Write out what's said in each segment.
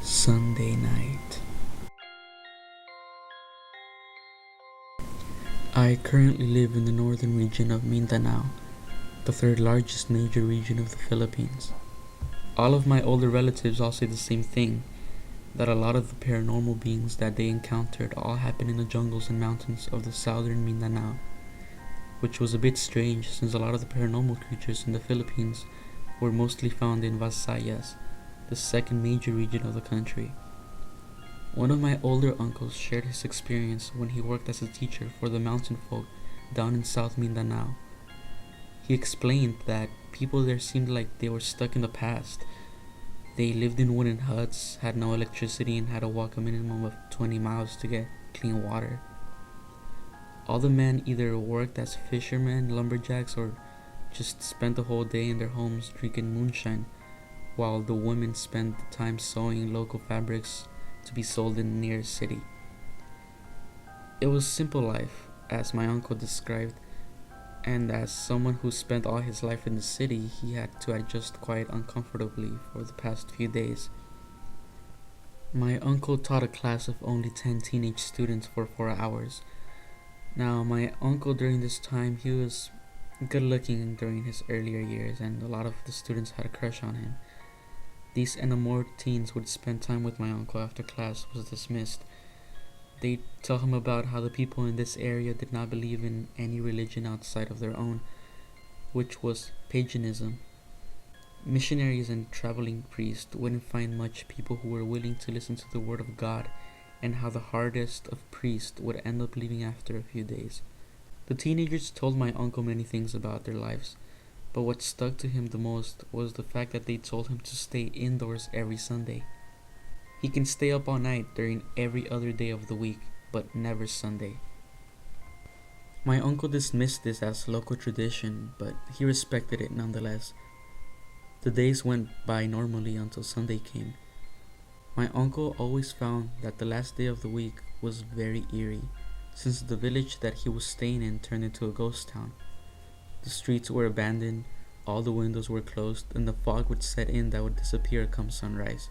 Sunday night. I currently live in the northern region of Mindanao, the third largest major region of the Philippines. All of my older relatives all say the same thing, that a lot of the paranormal beings that they encountered all happened in the jungles and mountains of the southern Mindanao, which was a bit strange since a lot of the paranormal creatures in the Philippines were mostly found in Visayas, the second major region of the country. One of my older uncles shared his experience when he worked as a teacher for the mountain folk down in South Mindanao. He explained that people there seemed like they were stuck in the past. They lived in wooden huts, had no electricity, and had to walk a minimum of 20 miles to get clean water. All the men either worked as fishermen, lumberjacks, or just spent the whole day in their homes drinking moonshine, while the women spent the time sewing local fabrics to be sold in the nearest city. It was simple life, as my uncle described, and as someone who spent all his life in the city, he had to adjust quite uncomfortably for the past few days. My uncle taught a class of only 10 teenage students for 4 hours. Now, my uncle during this time, he was good looking during his earlier years, and a lot of the students had a crush on him. These enamored teens would spend time with my uncle after class was dismissed. They'd tell him about how the people in this area did not believe in any religion outside of their own, which was paganism. Missionaries and traveling priests wouldn't find much people who were willing to listen to the word of God, and how the hardest of priests would end up leaving after a few days. The teenagers told my uncle many things about their lives, but what stuck to him the most was the fact that they told him to stay indoors every Sunday. He can stay up all night during every other day of the week, but never Sunday. My uncle dismissed this as local tradition, but he respected it nonetheless. The days went by normally until Sunday came. My uncle always found that the last day of the week was very eerie, since the village that he was staying in turned into a ghost town. The streets were abandoned, all the windows were closed, and the fog would set in that would disappear come sunrise.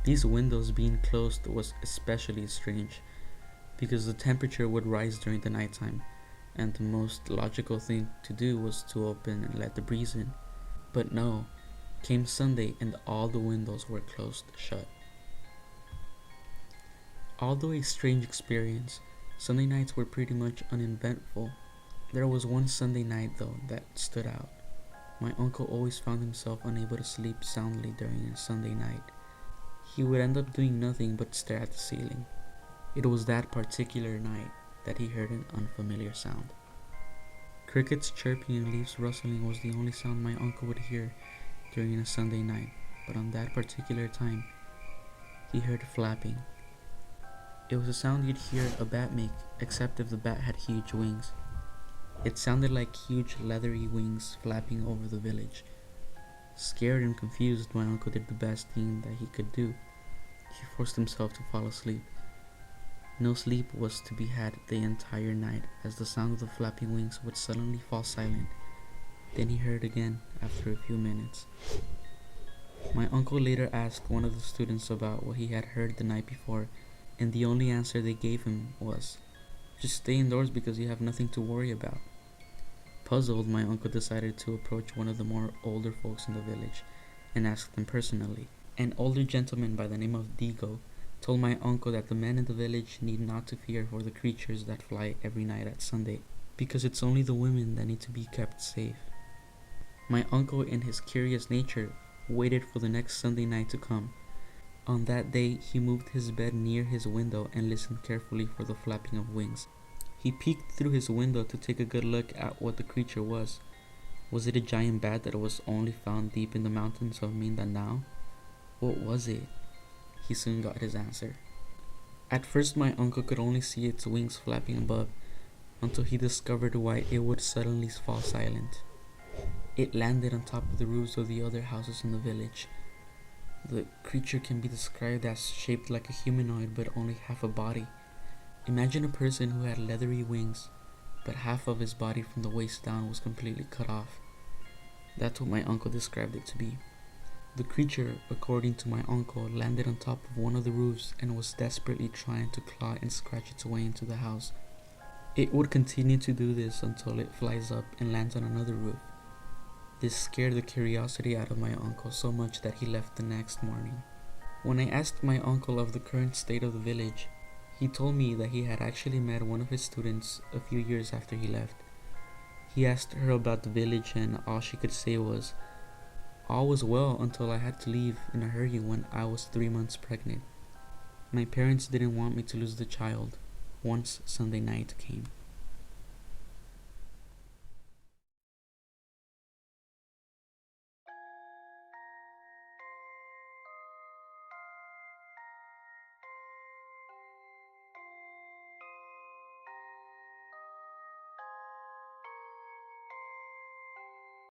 These windows being closed was especially strange, because the temperature would rise during the nighttime, and the most logical thing to do was to open and let the breeze in. But no, came Sunday and all the windows were closed shut. Although a strange experience, Sunday nights were pretty much uneventful. There was one Sunday night though that stood out. My uncle always found himself unable to sleep soundly during a Sunday night. He would end up doing nothing but stare at the ceiling. It was that particular night that he heard an unfamiliar sound. Crickets chirping and leaves rustling was the only sound my uncle would hear during a Sunday night, but on that particular time, he heard flapping. It was a sound you'd hear a bat make, except if the bat had huge wings. It sounded like huge leathery wings flapping over the village. Scared and confused, my uncle did the best thing that he could do. He forced himself to fall asleep. No sleep was to be had the entire night, as the sound of the flapping wings would suddenly fall silent. Then he heard again after a few minutes. My uncle later asked one of the students about what he had heard the night before, and the only answer they gave him was, "Just stay indoors because you have nothing to worry about." Puzzled, my uncle decided to approach one of the more older folks in the village and ask them personally. An older gentleman by the name of Digo told my uncle that the men in the village need not to fear for the creatures that fly every night at Sunday, because it's only the women that need to be kept safe. My uncle, in his curious nature, waited for the next Sunday night to come. On that day, he moved his bed near his window and listened carefully for the flapping of wings. He peeked through his window to take a good look at what the creature was. Was it a giant bat that was only found deep in the mountains of Mindanao? What was it? He soon got his answer. At first, my uncle could only see its wings flapping above, until he discovered why it would suddenly fall silent. It landed on top of the roofs of the other houses in the village. The creature can be described as shaped like a humanoid, but only half a body. Imagine a person who had leathery wings, but half of his body from the waist down was completely cut off. That's what my uncle described it to be. The creature, according to my uncle, landed on top of one of the roofs and was desperately trying to claw and scratch its way into the house. It would continue to do this until it flies up and lands on another roof. This scared the curiosity out of my uncle so much that he left the next morning. When I asked my uncle of the current state of the village, he told me that he had actually met one of his students a few years after he left. He asked her about the village and all she could say was, "All was well until I had to leave in a hurry when I was 3 months pregnant. My parents didn't want me to lose the child once Sunday night came."